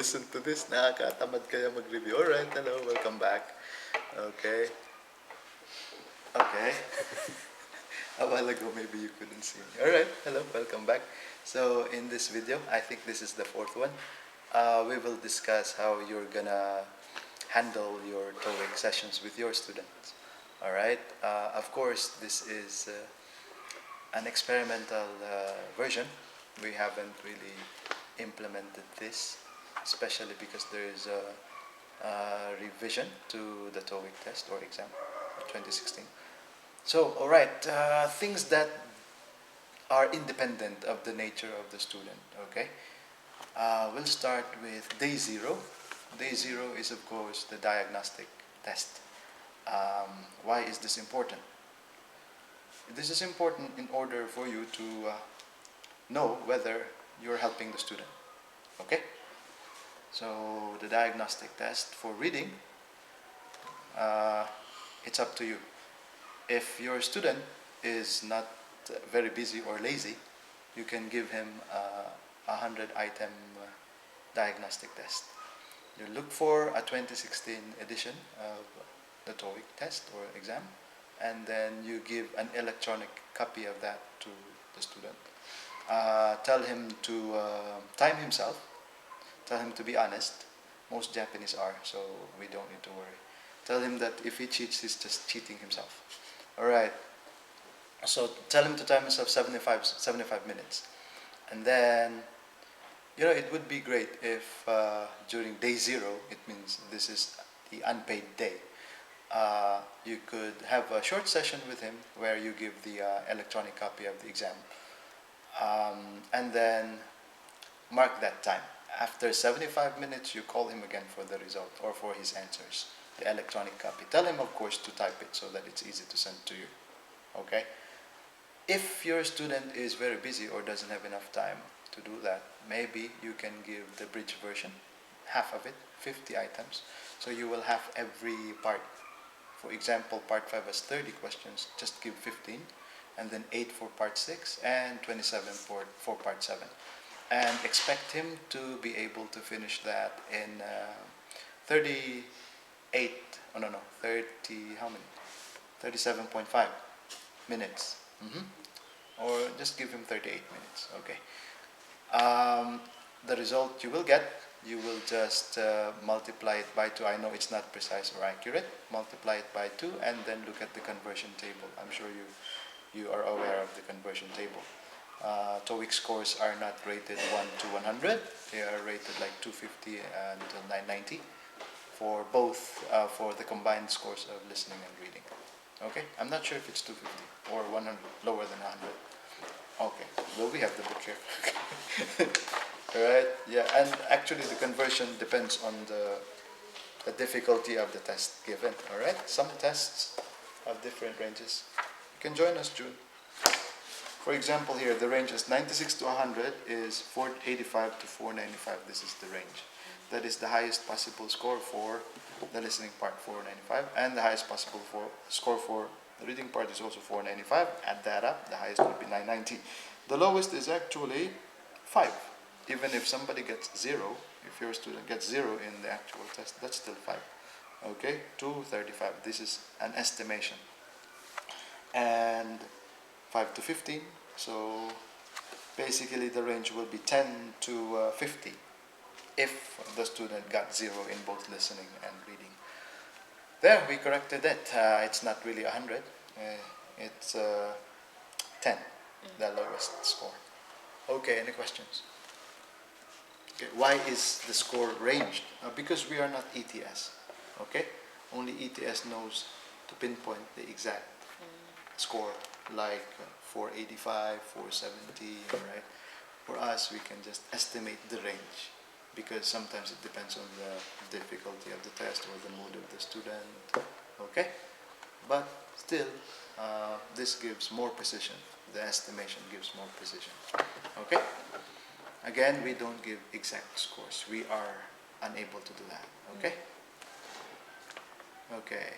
listen to this. Nakakatamad kaya mag-review. Alright, hello, welcome back. Okay. Okay. A while ago, maybe you couldn't see me. Alright, hello, welcome back. So in this video, I think this is the fourth one. We will discuss how you're gonna handle your TOEIC sessions with your students. Alright, of course, this is an experimental version. We haven't really implemented this, especially because there is a revision to the TOEIC test or exam 2016. So, alright, things that are independent of the nature of the student, okay? We'll start with day 0. Day 0 is, of course, the diagnostic test. Why is this important? This is important in order for you to know whether you're helping the student, okay? So, the diagnostic test for reading, it's up to you. If your student is not very busy or lazy, you can give him a 100-item diagnostic test. You look for a 2016 edition of the TOEIC test or exam, and then you give an electronic copy of that to the student. Tell him to time himself, tell him to be honest. Most Japanese are, so we don't need to worry. Tell him that if he cheats, he's just cheating himself. Alright, so tell him to time himself 75 minutes. And then, you know, it would be great if during day 0, it means this is the unpaid day, you could have a short session with him where you give the electronic copy of the exam. And then mark that time. After 75 minutes, you call him again for the result or for his answers, the electronic copy. Tell him, of course, to type it so that it's easy to send to you. Okay? If your student is very busy or doesn't have enough time to do that, maybe you can give the bridge version, half of it, 50 items. So you will have every part. For example, part 5 has 30 questions, just give 15, and then 8 for part 6, and 27 for part 7. And expect him to be able to finish that in 30, how many? 37.5 minutes. Or just give him 38 minutes, okay. The result you will get, you will just multiply it by 2. I know it's not precise or accurate. Multiply it by 2 and then look at the conversion table. I'm sure you are aware of the conversion table. TOEIC scores are not rated 1 to 100. They are rated like 250 until 990 for both, for the combined scores of listening and reading. Okay, I'm not sure if it's 250 or 100, lower than 100. Okay, well, we have to be careful. Alright, yeah, and actually the conversion depends on the difficulty of the test given. Alright, some tests have different ranges. You can join us, June. For example, here the range is 96 to 100 is 485 to 495. This is the range. That is the highest possible score for the listening part, 495, and the highest possible score for the reading part is also 495. Add that up, the highest would be 990. The lowest is actually 5. Even if somebody gets 0, if your student gets 0 in the actual test, that's still 5. Okay, 235. This is an estimation. And 5 to 15. So basically the range will be 10 to 50 if the student got 0 in both listening and reading. There, we corrected it. It's not really 100. It's 10, the lowest score. Okay, any questions? Okay, why is the score ranged? Because we are not ETS. Okay, only ETS knows to pinpoint the exact score, like 485, 470. Right? For us, we can just estimate the range, because sometimes it depends on the difficulty of the test or the mood of the student. Okay, but still, this gives more precision. The estimation gives more precision. Okay. Again, we don't give exact scores. We are unable to do that. Okay? Okay.